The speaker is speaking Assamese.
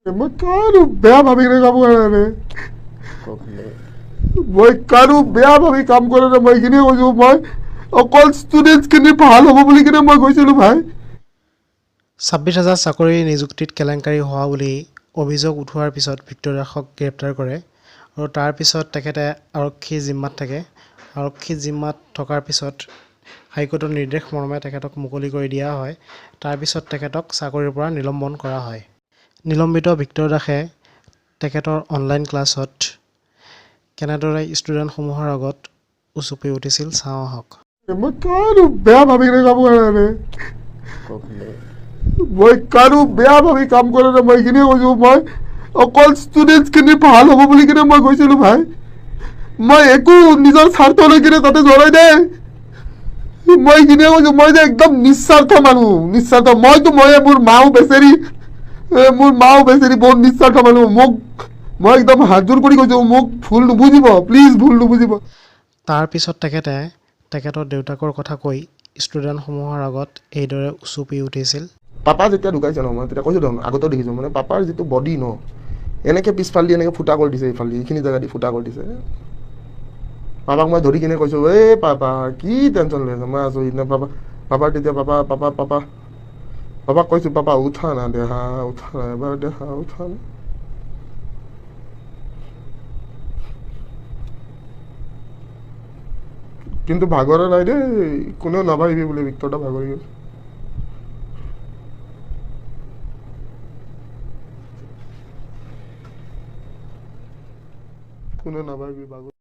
মই কাৰো বেয়া ভাবি কিনে কাম কৰা নাই মই কাৰো বেয়া ভাবি কাম কৰা নাই মই এইখিনিয়ে কৈছো মই অকল ষ্টুডেণ্টছখিনি ভাল হ'ব বুলি কিনে মই কৈছিলোঁ ভাই 26,000 চাকৰি নিযুক্তিত কেলেংকাৰী হোৱা বুলি অভিযোগ উঠোৱাৰ পিছত ভিক্টৰ দাসক গ্ৰেপ্তাৰ কৰে আৰু তাৰ পিছত তেখেতে আৰক্ষী জিম্মাত থাকে। আৰক্ষী জিম্মাত থকাৰ পিছত হাইকোৰ্টৰ নিৰ্দেশ মৰ্মে তেখেতক মুকলি কৰি দিয়া হয়। তাৰপিছত তেখেতক চাকৰিৰ পৰা নিলম্বন কৰা হয়। নিলম্বিত ভিক্টৰ দাসে তেখেতৰ অনলাইন ক্লাছত কেনেদৰে ষ্টুডেণ্টসমূহৰ আগত উচুপি উঠিছিল চাওঁ আহক। মই কাৰো বেয়া ভাবি কিনে কাম কৰা নাই মই কাৰো বেয়া ভাবি কাম কৰা নাই মই এইখিনিয়ে কৈছো মই অকল ষ্টুডেণ্টছখিনি ভাল হ'ব বুলি কিনে মই কৈছিলোঁ ভাই মই একো নিজৰ স্বাৰ্থ লৈ কিনে তাতে জৰাই নাই মই এইখিনিয়ে কৈছো মই যে একদম নিস্বাৰ্থ মানুহ নিস্বাৰ্থ ময়ে মোৰ মাও বেচেৰি বহুত নিস্বাৰ্থ মানুহ মোক মই একদম হাতযোৰ কৰি কৈছো মোক ভুল নুবুজিব প্লিজ ভুল নুবুজিব তাৰ পিছত তেখেতে তেখেতৰ দেউতাকৰ কথা কৈ ষ্টুডেণ্টসমূহৰ আগত এইদৰে উচুপি উঠিছিল। পাপা যেতিয়া ঢুকাইছে ন মই তেতিয়া কৈছোঁ দেখোন আগতেও দেখিছোঁ মানে পাপাৰ যিটো বডি ন এনেকৈ পিছফালেদি এনেকৈ ফুটা কৰি দিছে এইফালে এইখিনি জেগা দি ফুটা কৰি দিছে পাপাক মই ধৰি কিনে কৈছোঁ এই পাপা কি টেনশ্যন লৈ আছে মই আছোঁ সিদিনা পাপাৰ তেতিয়া পাপাক কৈছোঁ পাপা উঠা না দেহা উঠা না এবাৰ দেহা উঠা না কিন্তু ভাগৰা নাই দেই কোনেও নাভাবিবি বোলে ভিক্টৰ দা ভাগৰি গৈছে কোনেও নাভাবিবি ভাগৰ